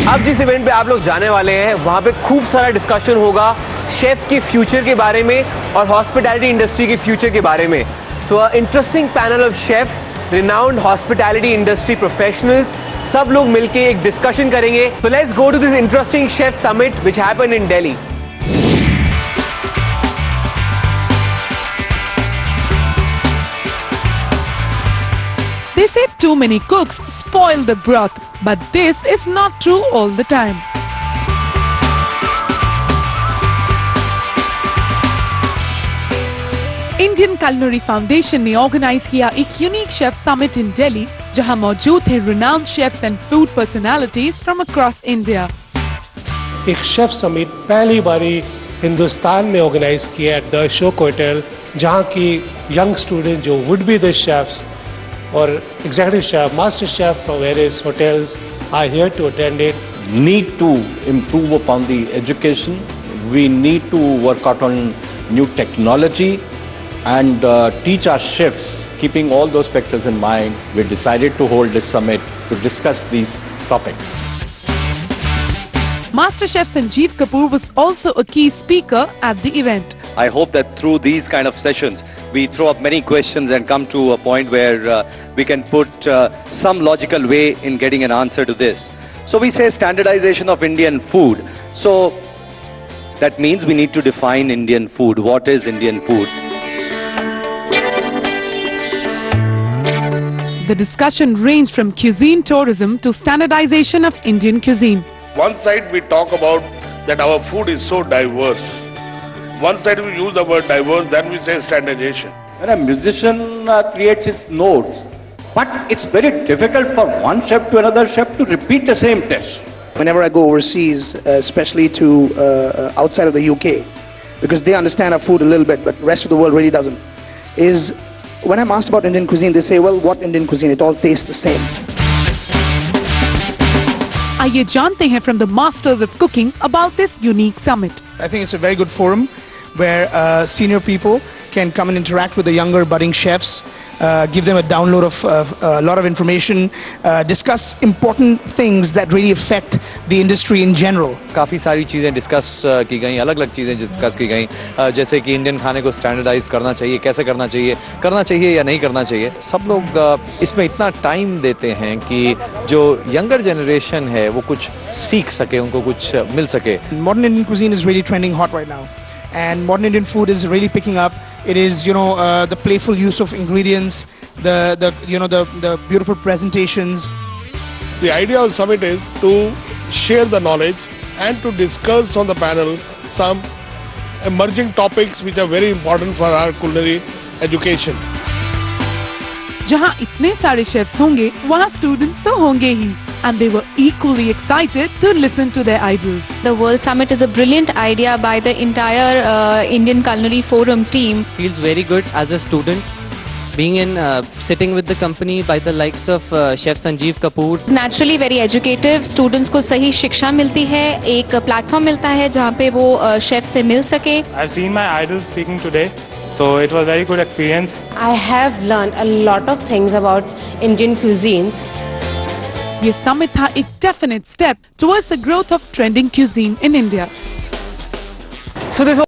अब जिस इवेंट पे आप लोग जाने वाले हैं वहां पे खूब सारा डिस्कशन होगा शेफ्स के फ्यूचर के बारे में और हॉस्पिटैलिटी इंडस्ट्री के फ्यूचर के बारे में. So interesting panel of chefs, renowned hospitality industry professionals, सब लोग मिलके एक डिस्कशन करेंगे. So let's go to this interesting chef summit which happened in Delhi. They say too many cooks spoil the broth, but this is not true all the time. Indian culinary foundation ने organise किया एक unique chef summit in Delhi, जहां मौजूद थे renowned chefs and food personalities from across India. एक chef summit पहली बारी हिंदुस्तान में ऑर्गेनाइज किया एट द अशोक होटल, जहां की यंग स्टूडेंट जो वुड बी द शेफ्स और executive chef, master chef from various hotels are here to attend it. Need to improve upon the education. We need to work out on new technology and teach our chefs, keeping all those factors in mind. We decided to hold this summit to discuss these topics. Master Chef Sanjeev Kapoor was also a key speaker at the event. I hope that through these kind of sessions, we throw up many questions and come to a point where we can put some logical way in getting an answer to this. So we say standardization of Indian food. So that means we need to define Indian food. What is Indian food? The discussion ranged from cuisine tourism to standardization of Indian cuisine. One side we talk about that our food is so diverse. One side we use the word diverse, then we say standardization. When a musician creates his notes, but it's very difficult for one chef to another chef to repeat the same test. Whenever I go overseas, especially to outside of the UK, because they understand our food a little bit, but the rest of the world really doesn't, is when I'm asked about Indian cuisine, they say, well, what Indian cuisine? It all tastes the same. आइए जानते हैं from the masters of cooking about this unique summit. I think it's a very good forum where senior people can come and interact with the younger budding chefs, give them a download of a lot of information, discuss important things that really affect the industry in general. काफ़ी सारी चीज़ें discuss की गई, अलग-अलग चीज़ें discuss की गई, जैसे कि इंडियन खाने को स्टैंडर्डाइज करना चाहिए, कैसे करना चाहिए या नहीं करना चाहिए. सब लोग इसमें इतना टाइम देते हैं कि जो यंगर जनरेशन है वो कुछ सीख सके, उनको कुछ मिल सके. Modern Indian cuisine is really trending hot right now, and modern Indian food is really picking up. It is, the playful use of ingredients, the beautiful presentations. The idea of summit is to share the knowledge and to discuss on the panel some emerging topics which are very important for our culinary education. जहां इतने सारे chefs होंगे, वहां students तो होंगे ही, and they were equally excited to listen to their idols. The World Summit is a brilliant idea by the entire Indian Culinary Forum team. Feels very good as a student being in sitting with the company by the likes of Chef Sanjeev Kapoor. Naturally very educative. Students को सही शिक्षा मिलती है, एक platform मिलता है जहाँ पे वो शेफ से मिल सके. I've seen my idols speaking today, so it was a very good experience. I have learned a lot of things about Indian cuisine. ये summit था एक definite step towards the growth of trending cuisine in India. So this